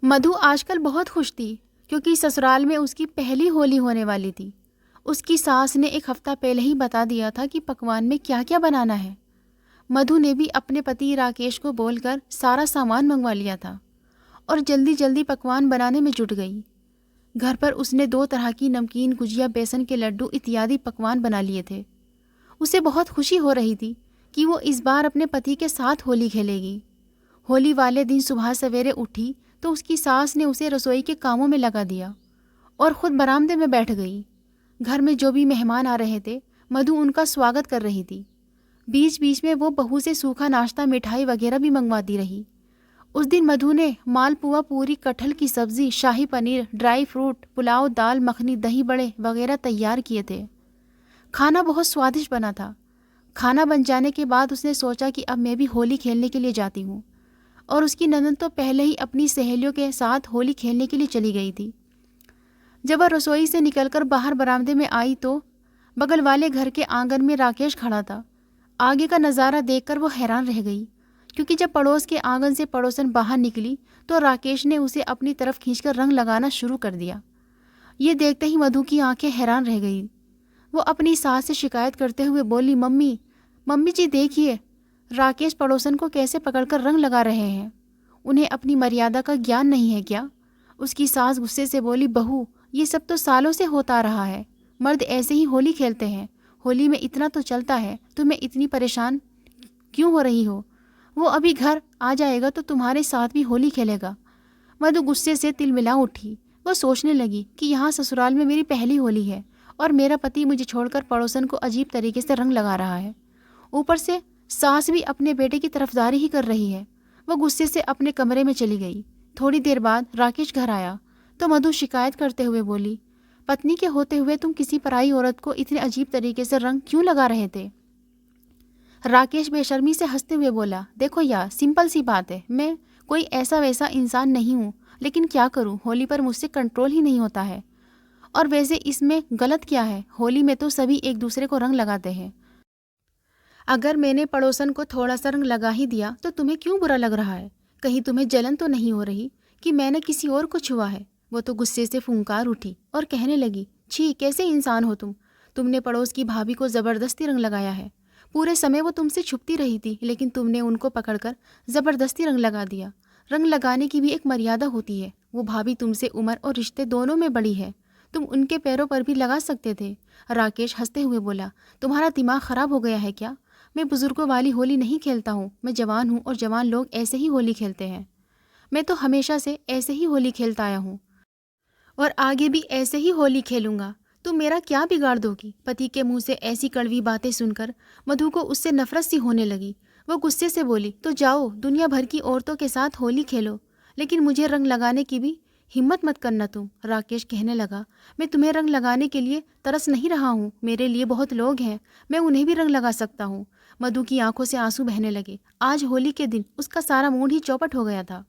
मधु आजकल बहुत खुश थी क्योंकि ससुराल में उसकी पहली होली होने वाली थी। उसकी सास ने एक हफ्ता पहले ही बता दिया था कि पकवान में क्या क्या बनाना है। मधु ने भी अपने पति राकेश को बोलकर सारा सामान मंगवा लिया था और जल्दी जल्दी पकवान बनाने में जुट गई। घर पर उसने 2 तरह की नमकीन, गुजिया, बेसन के लड्डू इत्यादि पकवान बना लिए थे। उसे बहुत खुशी हो रही थी कि वो इस बार अपने पति के साथ होली खेलेगी। होली वाले दिन सुबह सवेरे उठी तो उसकी सास ने उसे रसोई के कामों में लगा दिया और खुद बरामदे में बैठ गई। घर में जो भी मेहमान आ रहे थे, मधु उनका स्वागत कर रही थी। बीच बीच में वो बहू से सूखा नाश्ता, मिठाई वगैरह भी मंगवाती रही। उस दिन मधु ने मालपुआ, पूरी, कटहल की सब्जी, शाही पनीर, ड्राई फ्रूट, पुलाव, दाल मखनी, दही बड़े वगैरह तैयार किए थे। खाना बहुत स्वादिष्ट बना था। खाना बन जाने के बाद उसने सोचा कि अब मैं भी होली खेलने के लिए जाती हूँ। और उसकी ननद तो पहले ही अपनी सहेलियों के साथ होली खेलने के लिए चली गई थी। जब वह रसोई से निकलकर बाहर बरामदे में आई तो बगल वाले घर के आंगन में राकेश खड़ा था। आगे का नज़ारा देखकर वो हैरान रह गई, क्योंकि जब पड़ोस के आंगन से पड़ोसन बाहर निकली तो राकेश ने उसे अपनी तरफ खींचकर रंग लगाना शुरू कर दिया। ये देखते ही मधु की आंखें हैरान रह गई। वो अपनी सास से शिकायत करते हुए बोली, मम्मी मम्मी जी देखिए, राकेश पड़ोसन को कैसे पकड़कर रंग लगा रहे हैं। उन्हें अपनी मर्यादा का ज्ञान नहीं है क्या? उसकी सास गुस्से से बोली, बहू ये सब तो सालों से होता रहा है। मर्द ऐसे ही होली खेलते हैं। होली में इतना तो चलता है, तुम्हें इतनी परेशान क्यों हो रही हो? वो अभी घर आ जाएगा तो तुम्हारे साथ भी होली खेलेगा। मधु गुस्से से तिलमिला उठी। वो सोचने लगी कि यहाँ ससुराल में मेरी पहली होली है और मेरा पति मुझे छोड़कर पड़ोसन को अजीब तरीके से रंग लगा रहा है। ऊपर से सास भी अपने बेटे की तरफदारी ही कर रही है। वो गुस्से से अपने कमरे में चली गई। थोड़ी देर बाद राकेश घर आया तो मधु शिकायत करते हुए बोली, पत्नी के होते हुए तुम किसी पराई औरत को इतने अजीब तरीके से रंग क्यों लगा रहे थे? राकेश बेशर्मी से हंसते हुए बोला, देखो यार, सिंपल सी बात है। मैं कोई ऐसा वैसा इंसान नहीं हूँ, लेकिन क्या करूँ, होली पर मुझसे कंट्रोल ही नहीं होता है। और वैसे इसमें गलत क्या है? होली में तो सभी एक दूसरे को रंग लगाते हैं। अगर मैंने पड़ोसन को थोड़ा सा रंग लगा ही दिया तो तुम्हें क्यों बुरा लग रहा है? कहीं तुम्हें जलन तो नहीं हो रही कि मैंने किसी और को छुआ है? वो तो गुस्से से फूंकार उठी और कहने लगी, छी, कैसे इंसान हो तुम? तुमने पड़ोस की भाभी को ज़बरदस्ती रंग लगाया है। पूरे समय वो तुमसे छुपती रही थी, लेकिन तुमने उनको पकड़कर ज़बरदस्ती रंग लगा दिया। रंग लगाने की भी एक मर्यादा होती है। वो भाभी तुमसे उम्र और रिश्ते दोनों में बड़ी है। तुम उनके पैरों पर भी लगा सकते थे। राकेश हंसते हुए बोला, तुम्हारा दिमाग ख़राब हो गया है क्या? मैं बुजुर्गों वाली होली नहीं खेलता हूँ। मैं जवान हूँ और जवान लोग ऐसे ही होली खेलते हैं। मैं तो हमेशा से ऐसे ही होली खेलता आया हूँ और आगे भी ऐसे ही होली खेलूंगा। तुम मेरा क्या बिगाड़ दोगी? पति के मुंह से ऐसी कड़वी बातें सुनकर मधु को उससे नफरत सी होने लगी। वो गुस्से से बोली, तो जाओ दुनिया भर की औरतों के साथ होली खेलो, लेकिन मुझे रंग लगाने की भी हिम्मत मत करना तुम। राकेश कहने लगा, मैं तुम्हें रंग लगाने के लिए तरस नहीं रहा हूँ। मेरे लिए बहुत लोग हैं, मैं उन्हें भी रंग लगा सकता हूँ। मधु की आंखों से आंसू बहने लगे। आज होली के दिन उसका सारा मूड ही चौपट हो गया था।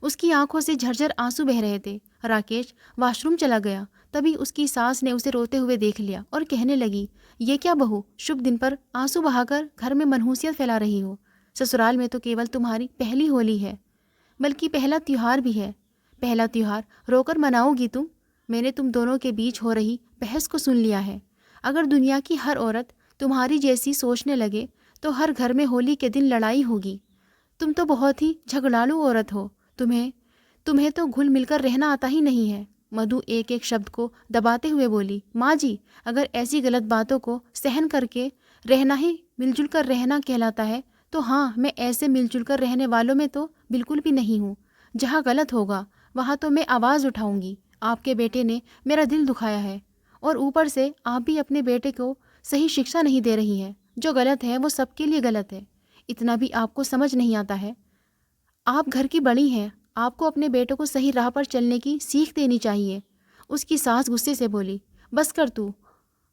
उसकी आंखों से झरझर आंसू बह रहे थे। राकेश वॉशरूम चला गया। तभी उसकी सास ने उसे रोते हुए देख लिया और कहने लगी, ये क्या बहू, शुभ दिन पर आंसू बहाकर घर में मनहूसियत फैला रही हो? ससुराल में तो केवल तुम्हारी पहली होली है, बल्कि पहला त्योहार भी है। पहला त्योहार रोकर मनाओगी तुम? मैंने तुम दोनों के बीच हो रही बहस को सुन लिया है। अगर दुनिया की हर औरत तुम्हारी जैसी सोचने लगे तो हर घर में होली के दिन लड़ाई होगी। तुम तो बहुत ही झगड़ालू औरत हो। तुम्हें तुम्हें तो घुल मिलकर रहना आता ही नहीं है। मधु एक एक शब्द को दबाते हुए बोली, माँ जी, अगर ऐसी गलत बातों को सहन करके रहना ही मिलजुल कर रहना कहलाता है तो हाँ, मैं ऐसे मिलजुल कर रहने वालों में तो बिल्कुल भी नहीं हूँ। जहाँ गलत होगा वहाँ तो मैं आवाज़ उठाऊंगी। आपके बेटे ने मेरा दिल दुखाया है और ऊपर से आप भी अपने बेटे को सही शिक्षा नहीं दे रही हैं। जो गलत है वो सबके लिए गलत है। इतना भी आपको समझ नहीं आता है? आप घर की बड़ी हैं, आपको अपने बेटों को सही राह पर चलने की सीख देनी चाहिए। उसकी सास गुस्से से बोली, बस कर तू।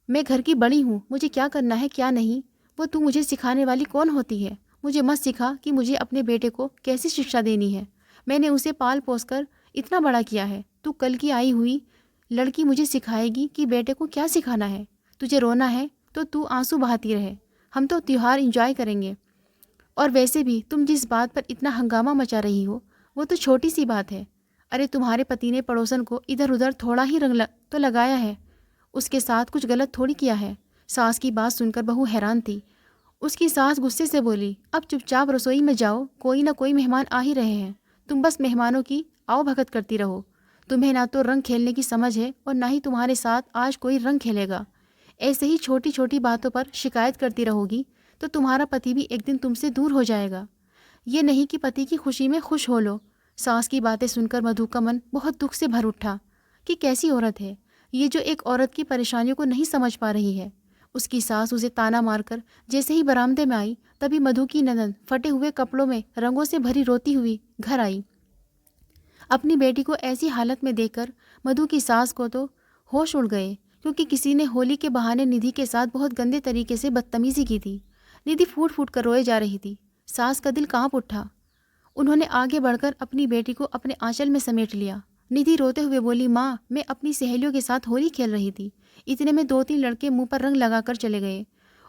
मैं घर की बड़ी हूँ, मुझे क्या करना है क्या नहीं वो तू मुझे सिखाने वाली कौन होती है? मुझे मत सिखा कि मुझे अपने बेटे को कैसी शिक्षा देनी है। मैंने उसे पाल पोस कर इतना बड़ा किया है। तू कल की आई हुई लड़की मुझे सिखाएगी कि बेटे को क्या सिखाना है? तुझे रोना है तो तू आंसू बहाती रहे, हम तो त्योहार एंजॉय करेंगे। और वैसे भी तुम जिस बात पर इतना हंगामा मचा रही हो वो तो छोटी सी बात है। अरे तुम्हारे पति ने पड़ोसन को इधर उधर थोड़ा ही तो लगाया है, उसके साथ कुछ गलत थोड़ी किया है। सास की बात सुनकर बहू हैरान थी। उसकी सास गुस्से से बोली, अब चुपचाप रसोई में जाओ, कोई ना कोई मेहमान आ ही रहे हैं, तुम बस मेहमानों की आओ भगत करती रहो। तुम्हें ना तो रंग खेलने की समझ है और ना ही तुम्हारे साथ आज कोई रंग खेलेगा। ऐसे ही छोटी छोटी बातों पर शिकायत करती रहोगी तो तुम्हारा पति भी एक दिन तुमसे दूर हो जाएगा। ये नहीं कि पति की खुशी में खुश हो लो। सास की बातें सुनकर मधु का मन बहुत दुख से भर उठा कि कैसी औरत है ये जो एक औरत की परेशानियों को नहीं समझ पा रही है। उसकी सास उसे ताना मारकर जैसे ही बरामदे में आई, तभी मधु की ननद फटे हुए कपड़ों में रंगों से भरी रोती हुई घर आई। अपनी बेटी को ऐसी हालत में देखकर मधु की सास को तो होश उड़ गए, क्योंकि किसी ने होली के बहाने निधि के साथ बहुत गंदे तरीके से बदतमीजी की थी। निधि फूट फूट कर रोए जा रही थी। सास का दिल कांप उठा। उन्होंने आगे बढ़कर अपनी बेटी को अपने आंचल में समेट लिया। निधि रोते हुए बोली, माँ, मैं अपनी सहेलियों के साथ होली खेल रही थी, इतने में 2-3 लड़के मुंह पर रंग लगाकर चले गए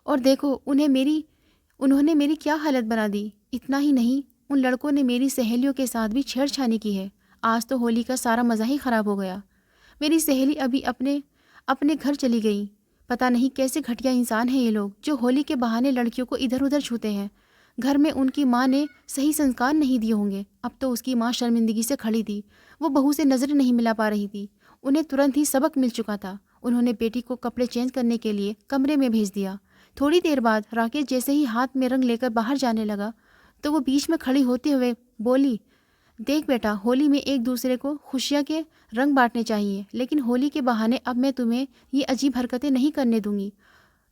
और देखो उन्होंने मेरी क्या हालत बना दी। इतना ही नहीं, उन लड़कों ने मेरी सहेलियों के साथ भी छेड़छानी की है। आज तो होली का सारा मज़ा ही ख़राब हो गया। मेरी सहेली अभी अपने अपने घर चली गई। पता नहीं कैसे घटिया इंसान हैं ये लोग, जो होली के बहाने लड़कियों को इधर उधर छूते हैं। घर में उनकी माँ ने सही संस्कार नहीं दिए होंगे। अब तो उसकी माँ शर्मिंदगी से खड़ी थी। वो बहू से नज़रें नहीं मिला पा रही थी। उन्हें तुरंत ही सबक मिल चुका था। उन्होंने बेटी को कपड़े चेंज करने के लिए कमरे में भेज दिया। थोड़ी देर बाद राकेश जैसे ही हाथ में रंग लेकर बाहर जाने लगा तो वो बीच में खड़ी होते हुए बोली, देख बेटा, होली में एक दूसरे को खुशियाँ के रंग बांटने चाहिए, लेकिन होली के बहाने अब मैं तुम्हें ये अजीब हरकतें नहीं करने दूंगी।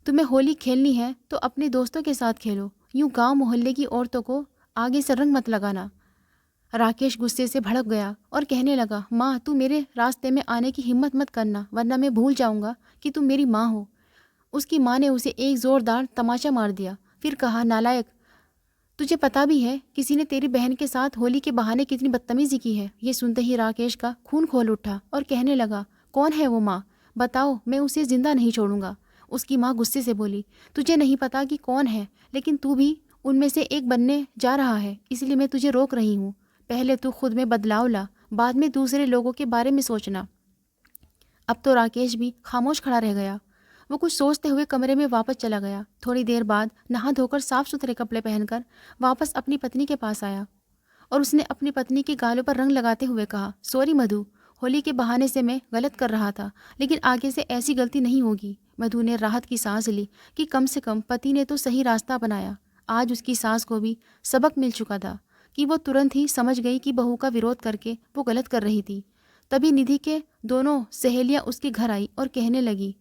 तुम्हें होली खेलनी है तो अपने दोस्तों के साथ खेलो, यूं गांव मोहल्ले की औरतों को आगे से रंग मत लगाना। राकेश गुस्से से भड़क गया और कहने लगा, माँ, तू मेरे रास्ते में आने की हिम्मत मत करना, वरना मैं भूल जाऊंगा कि तुम मेरी माँ हो। उसकी माँ ने उसे एक ज़ोरदार तमाचा मार दिया। फिर कहा, नालायक, तुझे पता भी है किसी ने तेरी बहन के साथ होली के बहाने कितनी बदतमीजी की है। ये सुनते ही राकेश का खून खोल उठा और कहने लगा, कौन है वो माँ, बताओ, मैं उसे जिंदा नहीं छोड़ूंगा। उसकी माँ गुस्से से बोली, तुझे नहीं पता कि कौन है, लेकिन तू भी उनमें से एक बनने जा रहा है, इसलिए मैं तुझे रोक रही हूँ। पहले तू खुद में बदलाव ला, बाद में दूसरे लोगों के बारे में सोचना। अब तो राकेश भी खामोश खड़ा रह गया। वो कुछ सोचते हुए कमरे में वापस चला गया। थोड़ी देर बाद नहा धोकर साफ सुथरे कपड़े पहनकर वापस अपनी पत्नी के पास आया और उसने अपनी पत्नी के गालों पर रंग लगाते हुए कहा, सॉरी मधु, होली के बहाने से मैं गलत कर रहा था, लेकिन आगे से ऐसी गलती नहीं होगी। मधु ने राहत की सांस ली कि कम से कम पति ने तो सही रास्ता बनाया। आज उसकी सास को भी सबक मिल चुका था कि वो तुरंत ही समझ गई कि बहू का विरोध करके वो गलत कर रही थी। तभी निधि के दोनों सहेलियां उसके घर आई और कहने लगी,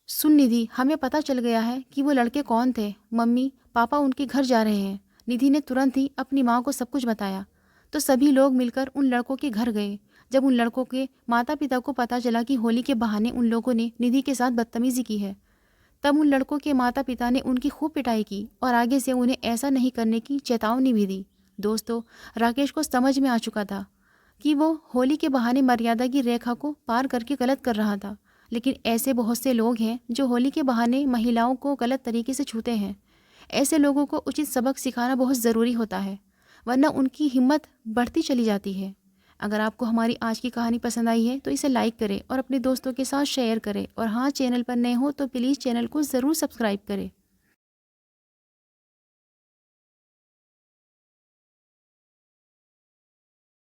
सुन निधि, हमें पता चल गया है कि वो लड़के कौन थे। मम्मी पापा उनके घर जा रहे हैं। निधि ने तुरंत ही अपनी माँ को सब कुछ बताया तो सभी लोग मिलकर उन लड़कों के घर गए। जब उन लड़कों के माता पिता को पता चला कि होली के बहाने उन लोगों ने निधि के साथ बदतमीजी की है, तब उन लड़कों के माता पिता ने उनकी खूब पिटाई की और आगे से उन्हें ऐसा नहीं करने की चेतावनी भी दी। दोस्तों, राकेश को समझ में आ चुका था कि वो होली के बहाने मर्यादा की रेखा को पार करके गलत कर रहा था, लेकिन ऐसे बहुत से लोग हैं जो होली के बहाने महिलाओं को गलत तरीके से छूते हैं। ऐसे लोगों को उचित सबक सिखाना बहुत ज़रूरी होता है, वरना उनकी हिम्मत बढ़ती चली जाती है। अगर आपको हमारी आज की कहानी पसंद आई है तो इसे लाइक करें और अपने दोस्तों के साथ शेयर करें, और हाँ, चैनल पर नए हो तो प्लीज़ चैनल को ज़रूर सब्सक्राइब करें।